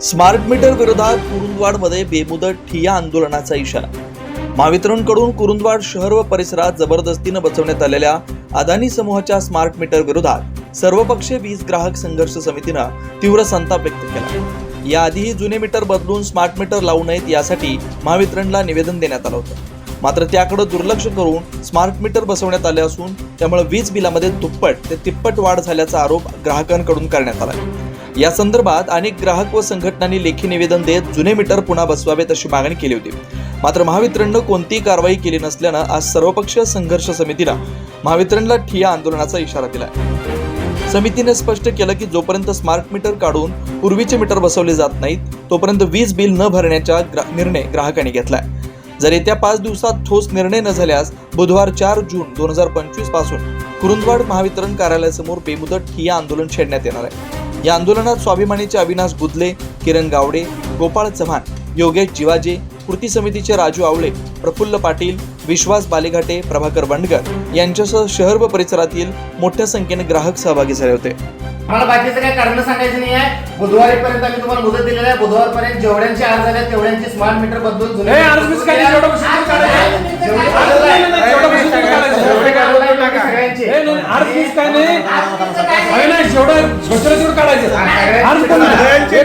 Smart meter विरोधात कुरुंदवाडमध्ये बेमुदत ठिय्या आंदोलनाचा इशारा. महावितरणकडून कुरुंदवाड शहर व परिसरात जबरदस्तीनं बसवण्यात आलेल्या अदानी समूहाच्या स्मार्ट मीटर विरोधात सर्वपक्षीय वीज ग्राहक संघर्ष समितीनं तीव्र संताप व्यक्त केला. याआधीही जुने मीटर बदलून स्मार्ट मीटर लावू नयेत यासाठी महावितरणला निवेदन देण्यात आलं होतं. मात्र त्याकडे दुर्लक्ष करून स्मार्ट मीटर बसवण्यात आले असून त्यामुळे वीज बिलामध्ये दुप्पट ते तिप्पट वाढ झाल्याचा आरोप ग्राहकांकडून करण्यात आला. या संदर्भात अनेक ग्राहक व संघटनांनी लेखी निवेदन देत जुने मीटर पुन्हा बसवावेत अशी मागणी केली होती. मात्र महावितरणनं कोणतीही कारवाई केली नसल्यानं आज सर्वपक्षीय संघर्ष समितीनं महावितरणला ठिय्या आंदोलनाचा इशारा दिला. समितीने स्पष्ट केलं की जोपर्यंत स्मार्ट मीटर काढून पूर्वीचे मीटर बसवले जात नाहीत तोपर्यंत वीज बिल न भरण्याचा निर्णय ग्राहकांनी घेतलाय. जर येत्या 5 दिवसात ठोस निर्णय न झाल्यास बुधवार 4 जून 2025 पासून कुरुंदवाड महावितरण कार्यालयासमोर बेमुदत ठिय्या आंदोलन छेडण्यात येणार आहे. या आंदोलनात स्वाभिमानीचे अविनाश गुदले, किरण गावडे, गोपाळ चव्हाण, योगेश जिवाजे, कृती समितीचे राजू आवळे, प्रफुल्ल पाटील, विश्वास बालेघाटे, प्रभाकर वंडगर यांच्यासह शहर व परिसरातील मोठ्या संख्येने ग्राहक सहभागी झाले होते. आम्हाला बाकीचं काही कारण सांगायचं नाही आहे. बुधवारीपर्यंत आम्ही तुम्हाला मुदत दिलेली आहे. बुधवारपर्यंत जेवढ्यांचे अर्ज झाले तेवढ्यांचे स्मार्ट मीटर बदलून जुने काढायचे